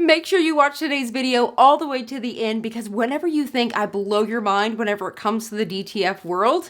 Make sure you watch today's video all the way to the end, because whenever you think I blow your mind whenever it comes to the DTF world,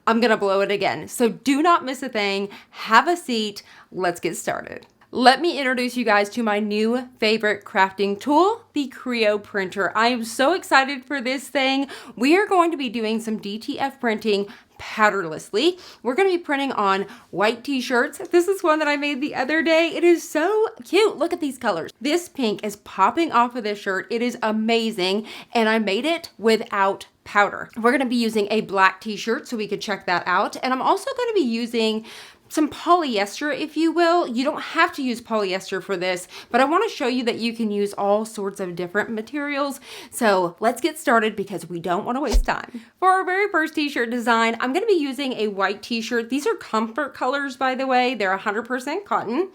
I'm gonna blow it again. So do not miss a thing. Have a seat. Let's get started. Let me introduce you guys to my new favorite crafting tool, the Creo printer. I am so excited for this thing. We are going to be doing some DTF printing powderlessly. We're going to be printing on white t-shirts. This is one that I made the other day. It is so cute. Look at these colors. This pink is popping off of this shirt. It is amazing. And I made it without powder. We're going to be using a black t-shirt, so we could check that out. And I'm also going to be using some polyester, if you will. You don't have to use polyester for this, but I want to show you that you can use all sorts of different materials. So let's get started, because we don't want to waste time. For our very first t-shirt design, I'm going to be using a white t-shirt. These are comfort colors, by the way. They're 100% cotton.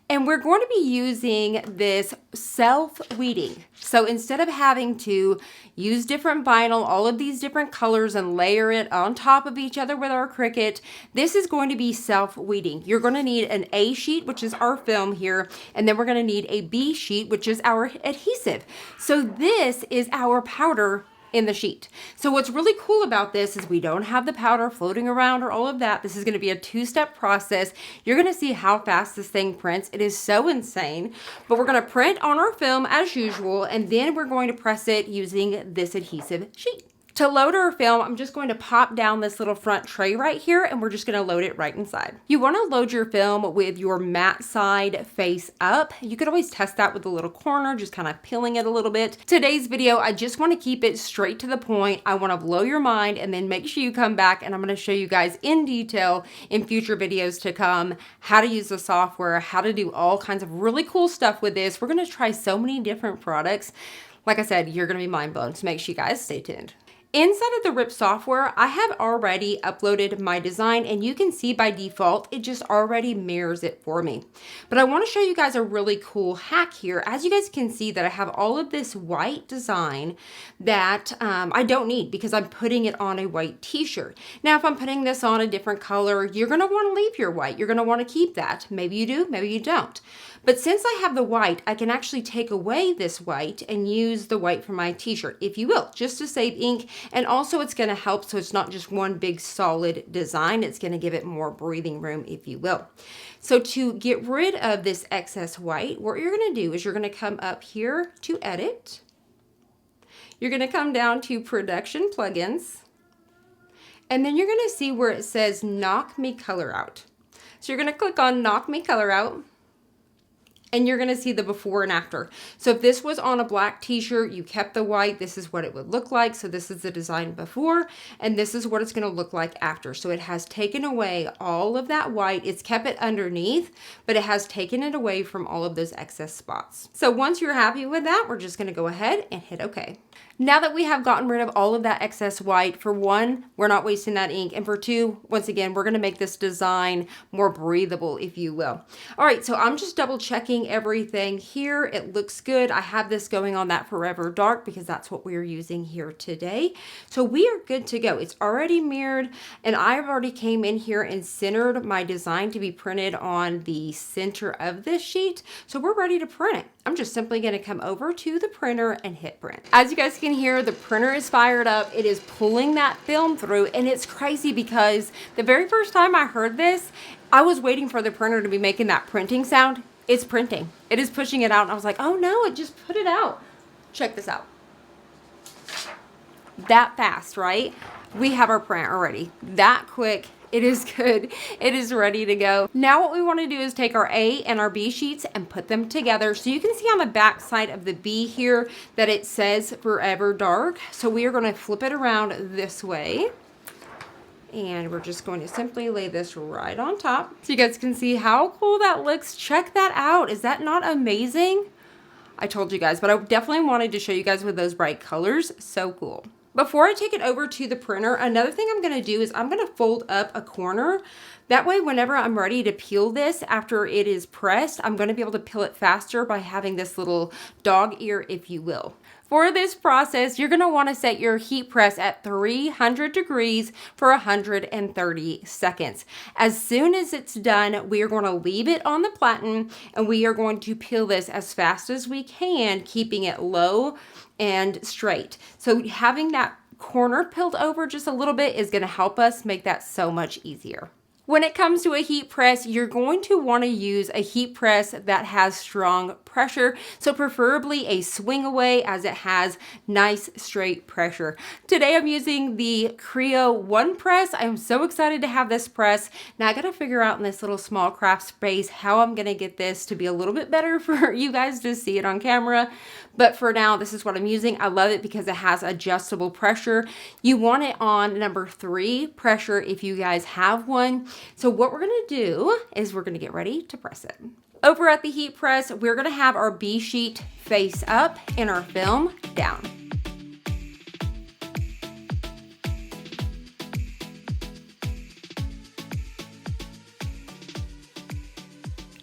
And we're going to be using this self-weeding. So instead of having to use different vinyl, all of these different colors, and layer it on top of each other with our Cricut, this is going to be self-weeding. You're going to need an A sheet, which is our film here, and then we're going to need a B sheet, which is our adhesive. So this is our powder in the sheet. So what's really cool about this is we don't have the powder floating around or all of that. This is going to be a two-step process. You're going to see how fast this thing prints. It is so insane. But we're going to print on our film as usual, and then we're going to press it using this adhesive sheet. To load our film, I'm just going to pop down this little front tray right here, and we're just going to load it right inside. You want to load your film with your matte side face up. You could always test that with the little corner, just kind of peeling it a little bit. Today's video, I just want to keep it straight to the point. I want to blow your mind, and then make sure you come back, and I'm going to show you guys in detail in future videos to come how to use the software, how to do all kinds of really cool stuff with this. We're going to try so many different products. Like I said, you're going to be mind blown, so make sure you guys stay tuned. Inside of the RIP software, I have already uploaded my design, and you can see by default, it just already mirrors it for me. But I want to show you guys a really cool hack here. As you guys can see that I have all of this white design that I don't need, because I'm putting it on a white t-shirt. Now, if I'm putting this on a different color, you're going to want to leave your white. You're going to want to keep that. Maybe you do, maybe you don't. But since I have the white, I can actually take away this white and use the white from my t-shirt, if you will, just to save ink. And also it's going to help so it's not just one big solid design. It's going to give it more breathing room, if you will. So to get rid of this excess white, what you're going to do is you're going to come up here to Edit. You're going to come down to Production Plugins. And then you're going to see where it says Knock Me Color Out. So you're going to click on Knock Me Color Out. And you're going to see the before and after. So if this was on a black t-shirt, you kept the white, this is what it would look like. So this is the design before, and this is what it's going to look like after. So it has taken away all of that white. It's kept it underneath, but it has taken it away from all of those excess spots. So once you're happy with that, we're just going to go ahead and hit OK. Now that we have gotten rid of all of that excess white, for one, we're not wasting that ink. And for two, once again, we're going to make this design more breathable, if you will. All right, so I'm just double checking everything here. It looks good. I have this going on that Forever Dark because that's what we're using here today. So we are good to go. It's already mirrored, and I've already came in here and centered my design to be printed on the center of this sheet. So we're ready to print it. I'm just simply going to come over to the printer and hit print. As you guys can hear, the printer is fired up. It is pulling that film through, and it's crazy because the very first time I heard this, I was waiting for the printer to be making that printing sound. It's printing. It is pushing it out, and I was like, oh no, it just put it out. Check this out. That fast, right? We have our print already. That quick. It is good. It is ready to go. Now what we want to do is take our A and our B sheets and put them together. So you can see on the back side of the B here that it says Forever Dark. So we are going to flip it around this way. And we're just going to simply lay this right on top. So you guys can see how cool that looks. Check that out. Is that not amazing? I told you guys, but I definitely wanted to show you guys with those bright colors. So cool. Before I take it over to the printer, another thing I'm going to do is I'm going to fold up a corner That way, whenever I'm ready to peel this after it is pressed, I'm going to be able to peel it faster by having this little dog ear, if you will. For this process, you're going to want to set your heat press at 300 degrees for 130 seconds. As soon as it's done, we are going to leave it on the platen and we are going to peel this as fast as we can, keeping it low and straight. So having that corner peeled over just a little bit is going to help us make that so much easier. When it comes to a heat press, you're going to want to use a heat press that has strong pressure, so preferably a swing away as it has nice straight pressure. Today I'm using the Creo One press. I'm so excited to have this press. Now I got to figure out in this little small craft space how I'm going to get this to be a little bit better for you guys to see it on camera. But for now, this is what I'm using. I love it because it has adjustable pressure. You want it on number 3 pressure if you guys have one. So what we're gonna do is we're gonna get ready to press it. Over at the heat press, we're gonna have our B sheet face up and our film down.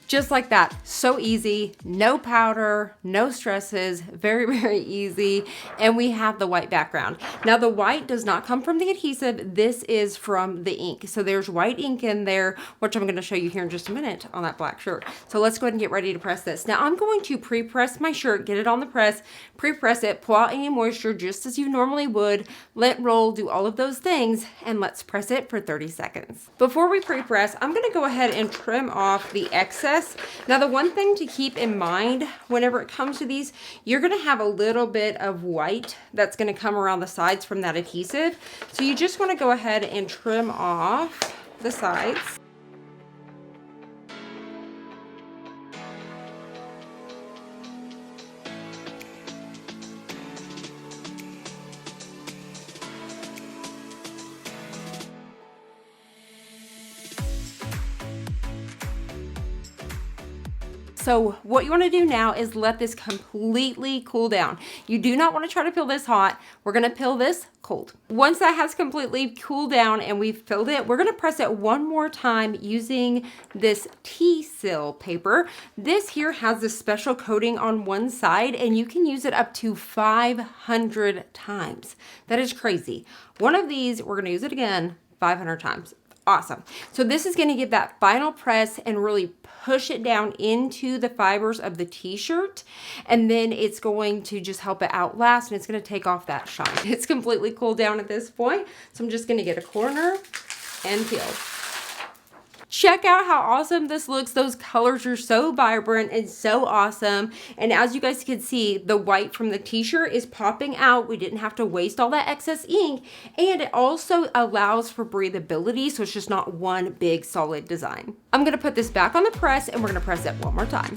Just like that, so easy, no powder, no stresses, very, very easy. And we have the white background. Now the white does not come from the adhesive, this is from the ink. So there's white ink in there, which I'm gonna show you here in just a minute on that black shirt. So let's go ahead and get ready to press this. Now I'm going to pre-press my shirt, get it on the press, pre-press it, pull out any moisture just as you normally would, let roll, do all of those things, and let's press it for 30 seconds. Before we pre-press, I'm gonna go ahead and trim off the excess. Now the one thing to keep in mind whenever it comes to these, you're going to have a little bit of white that's going to come around the sides from that adhesive. So you just want to go ahead and trim off the sides. So what you want to do now is let this completely cool down. You do not want to try to peel this hot. We're going to peel this cold. Once that has completely cooled down and we've filled it, we're going to press it one more time using this T-seal paper. This here has this special coating on one side and you can use it up to 500 times. That is crazy. One of these, we're going to use it again 500 times. Awesome. So this is going to give that final press and really push it down into the fibers of the t-shirt, and then it's going to just help it outlast and it's going to take off that shine. It's completely cooled down at this point, so I'm just going to get a corner and peel. Check out how awesome this looks. Those colors are so vibrant and so awesome. And as you guys can see, the white from the t-shirt is popping out. We didn't have to waste all that excess ink. And it also allows for breathability, so it's just not one big solid design. I'm gonna put this back on the press and we're gonna press it one more time.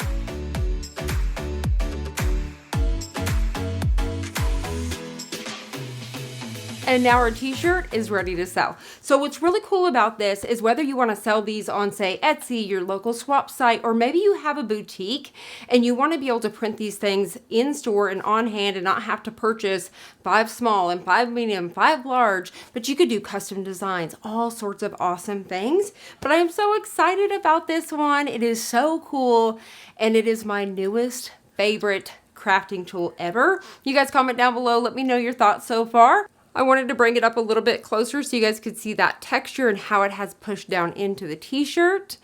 And now our t-shirt is ready to sell. So what's really cool about this is whether you want to sell these on, say, Etsy, your local swap site, or maybe you have a boutique and you want to be able to print these things in store and on hand and not have to purchase 5 small and 5 medium, 5 large, but you could do custom designs, all sorts of awesome things. But I am so excited about this one. It is so cool and it is my newest favorite crafting tool ever. You guys comment down below. Let me know your thoughts so far. I wanted to bring it up a little bit closer so you guys could see that texture and how it has pushed down into the t-shirt.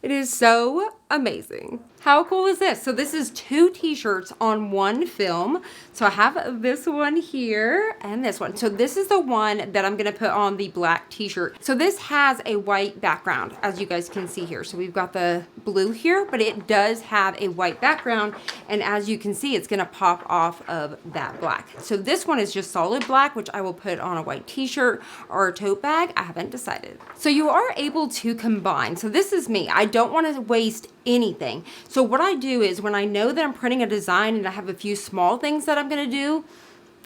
It is so amazing. How cool is this? So this is 2 t-shirts on one film. So I have this one here and this one. So this is the one that I'm gonna put on the black t-shirt. So this has a white background, as you guys can see here. So we've got the blue here, but it does have a white background. And as you can see, it's gonna pop off of that black. So this one is just solid black, which I will put on a white t-shirt or a tote bag. I haven't decided. So you are able to combine. So this is me. I don't want to waste anything. So what I do is when I know that I'm printing a design and I have a few small things that I'm going to do,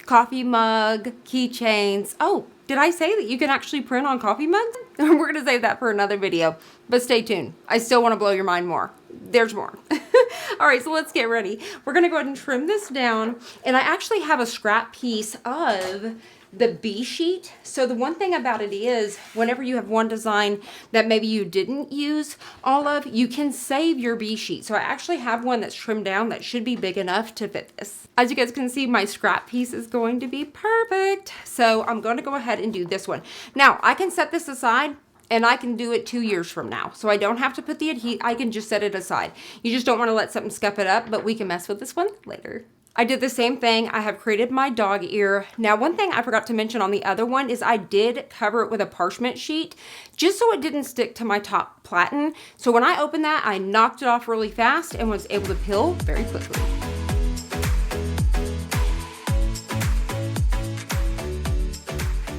coffee mug, keychains. Oh, did I say that you can actually print on coffee mugs? We're going to save that for another video, but stay tuned. I still want to blow your mind more. There's more. All right, so let's get ready. We're going to go ahead and trim this down. And I actually have a scrap piece of the B sheet. So the one thing about it is whenever you have one design that maybe you didn't use all of, you can save your B sheet. So I actually have one that's trimmed down that should be big enough to fit this. As you guys can see, my scrap piece is going to be perfect. So I'm going to go ahead and do this one. Now I can set this aside and I can do it 2 years from now. So I don't have to put the adhesive, I can just set it aside. You just don't want to let something scuff it up, but we can mess with this one later. I did the same thing. I have created my dog ear. Now, one thing I forgot to mention on the other one is I did cover it with a parchment sheet just so it didn't stick to my top platen. So when I opened that, I knocked it off really fast and was able to peel very quickly.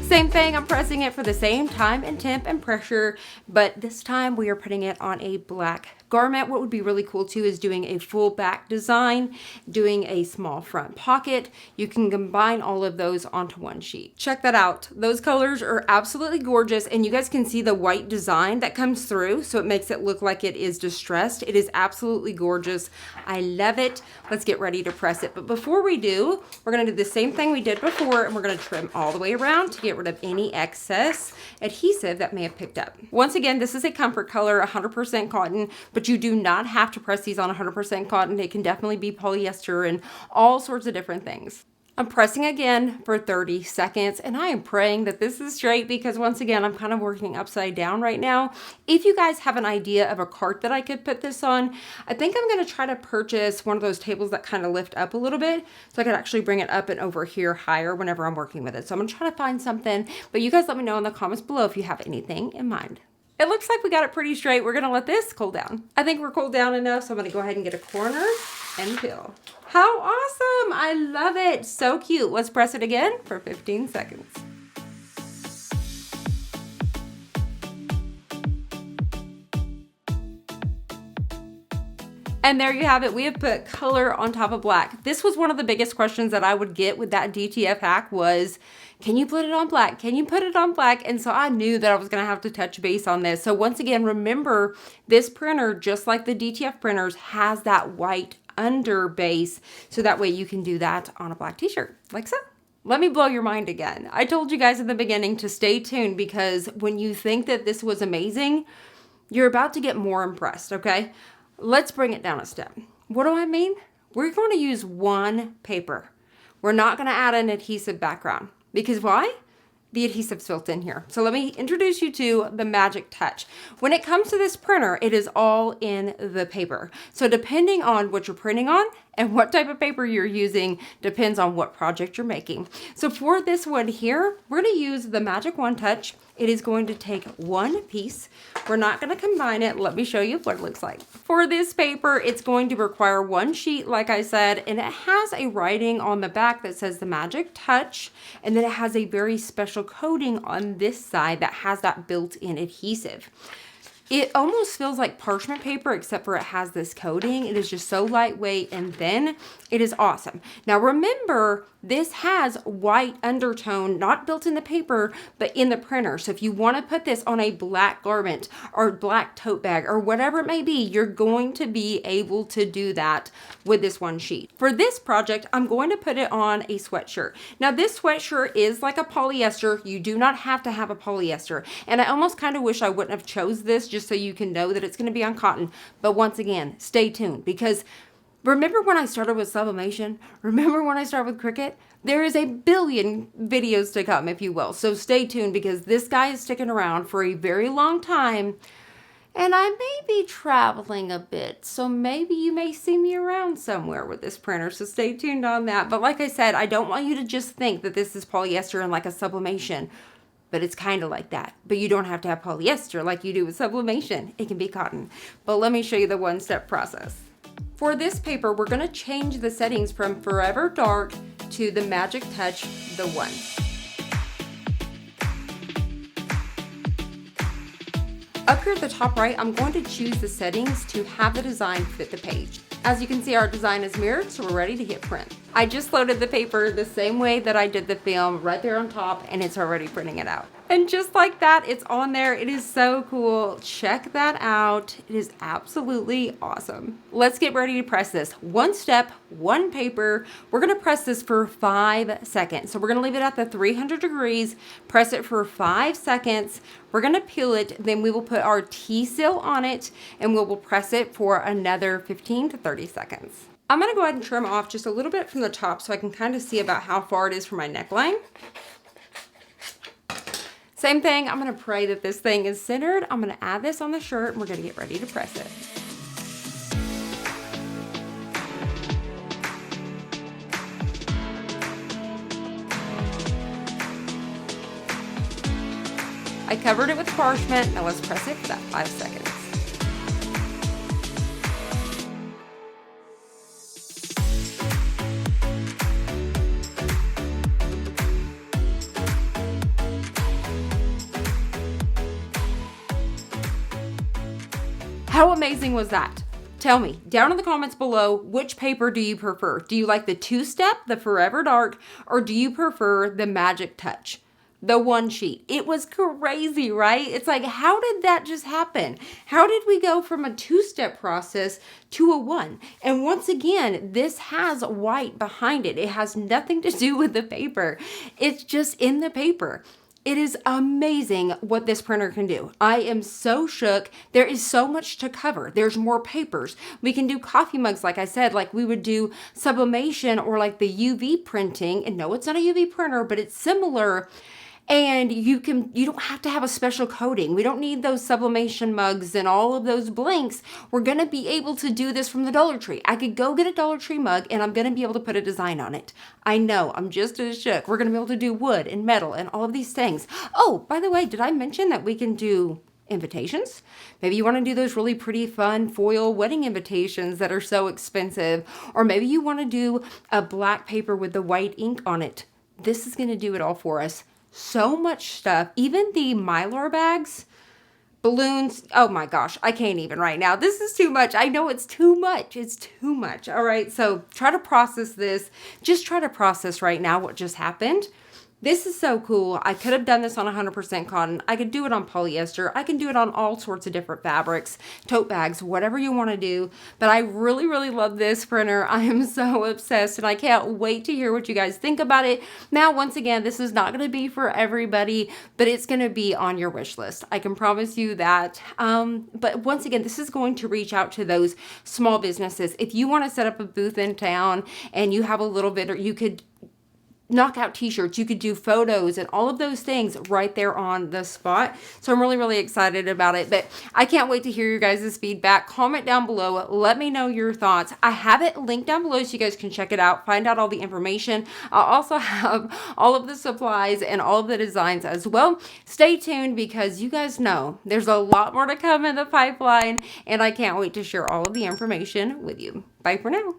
Same thing, I'm pressing it for the same time and temp and pressure, but this time we are putting it on a black garment. What would be really cool too is doing a full back design, doing a small front pocket. You can combine all of those onto one sheet. Check that out. Those colors are absolutely gorgeous, and you guys can see the white design that comes through, so it makes it look like it is distressed. It is absolutely gorgeous. I love it. Let's get ready to press it. But before we do, we're gonna do the same thing we did before, and we're gonna trim all the way around to get rid of any excess adhesive that may have picked up. Once again, this is a comfort color, 100% cotton, but you do not have to press these on 100% cotton. It can definitely be polyester and all sorts of different things. I'm pressing again for 30 seconds, and I am praying that this is straight because once again, I'm kind of working upside down right now. If you guys have an idea of a cart that I could put this on, I think I'm gonna try to purchase one of those tables that kind of lift up a little bit so I could actually bring it up and over here higher whenever I'm working with it. So I'm gonna try to find something, but you guys let me know in the comments below if you have anything in mind. It looks like we got it pretty straight. We're gonna let this cool down. I think we're cooled down enough, so I'm gonna go ahead and get a corner and peel. How awesome! I love it. So cute. Let's press it again for 15 seconds. And there you have it. We have put color on top of black. This was one of the biggest questions that I would get with that DTF hack was, can you put it on black? Can you put it on black? And so I knew that I was gonna have to touch base on this. So once again, remember this printer, just like the DTF printers, has that white under base. So that way you can do that on a black t-shirt, like so. Let me blow your mind again. I told you guys in the beginning to stay tuned because when you think that this was amazing, you're about to get more impressed, okay? Let's bring it down a step. What do I mean? We're going to use one paper. We're not going to add an adhesive background because why? The adhesive's built in here. So let me introduce you to the Magic Touch. When it comes to this printer, it is all in the paper. So depending on what you're printing on and what type of paper you're using depends on what project you're making. So for this one here, we're going to use the Magic One Touch. It is going to take one piece. We're not going to combine it. Let me show you what it looks like. For this paper, it's going to require one sheet, like I said, and it has a writing on the back that says the Magic Touch, and then it has a very special coating on this side that has that built-in adhesive. It almost feels like parchment paper, except for it has this coating. It is just so lightweight and thin. It is awesome. Now remember, this has white undertone, not built in the paper, but in the printer. So if you want to put this on a black garment or black tote bag or whatever it may be, you're going to be able to do that with this one sheet. For this project, I'm going to put it on a sweatshirt. Now this sweatshirt is like a polyester. You do not have to have a polyester. And I almost kind of wish I wouldn't have chose this just so you can know that it's going to be on cotton. But once again, stay tuned because remember when I started with sublimation? Remember when I started with Cricut? There is a billion videos to come, if you will. So stay tuned because this guy is sticking around for a very long time. And I may be traveling a bit, so maybe you may see me around somewhere with this printer, so stay tuned on that. But like I said, I don't want you to just think that this is polyester and like a sublimation, but it's kind of like that. But you don't have to have polyester like you do with sublimation. It can be cotton. But let me show you the one-step process. For this paper, we're going to change the settings from Forever Dark to the Magic Touch, the 1. Up here at the top right, I'm going to choose the settings to have the design fit the page. As you can see, our design is mirrored, so we're ready to hit print. I just loaded the paper the same way that I did the film, right there on top, and it's already printing it out. And just like that, it's on there. It is so cool. Check that out. It is absolutely awesome. Let's get ready to press this. One step, one paper. We're gonna press this for 5 seconds. So we're gonna leave it at the 300 degrees, press it for 5 seconds. We're gonna peel it, then we will put our T-seal on it, and we will press it for another 15 to 30 seconds. I'm gonna go ahead and trim off just a little bit from the top so I can kind of see about how far it is from my neckline. Same thing, I'm gonna pray that this thing is centered. I'm gonna add this on the shirt and we're gonna get ready to press it. I covered it with parchment. Now let's press it for that 5 seconds. How amazing was that? Tell me down in the comments below, which paper do you prefer? Do you like the 2-step, the Forever Dark, or do you prefer the Magic Touch, the 1 sheet? It was crazy, right? It's like, how did that just happen? How did we go from a 2-step process to a 1? And once again, this has white behind it. It has nothing to do with the paper. It's just in the paper. It is amazing what this printer can do. I am so shook. There is so much to cover. There's more papers. We can do coffee mugs, like I said, like we would do sublimation or like the UV printing. And no, it's not a UV printer, but it's similar. And you don't have to have a special coating. We don't need those sublimation mugs and all of those blanks. We're gonna be able to do this from the Dollar Tree. I could go get a Dollar Tree mug and I'm gonna be able to put a design on it. I know, I'm just as shook. We're gonna be able to do wood and metal and all of these things. Oh, by the way, did I mention that we can do invitations? Maybe you want to do those really pretty fun foil wedding invitations that are so expensive. Or maybe you want to do a black paper with the white ink on it. This is gonna do it all for us. So much stuff, even the Mylar bags, balloons. Oh my gosh, I can't even right now. This is too much. I know it's too much. It's too much. All right, so try to process this. Just try to process right now what just happened. This is so cool. I could have done this on 100% cotton. I could do it on polyester. I can do it on all sorts of different fabrics, tote bags, whatever you want to do. But I really, really love this printer. I am so obsessed and I can't wait to hear what you guys think about it. Now, once again, this is not going to be for everybody, but it's going to be on your wish list. I can promise you that. But once again, this is going to reach out to those small businesses. If you want to set up a booth in town and you have a little bit, or you could knock out t-shirts, you could do photos and all of those things right there on the spot. So I'm really, really excited about it, but I can't wait to hear your guys' feedback. Comment down below. Let me know your thoughts. I have it linked down below so you guys can check it out, find out all the information. I'll also have all of the supplies and all of the designs as well. Stay tuned because you guys know there's a lot more to come in the pipeline and I can't wait to share all of the information with you. Bye for now.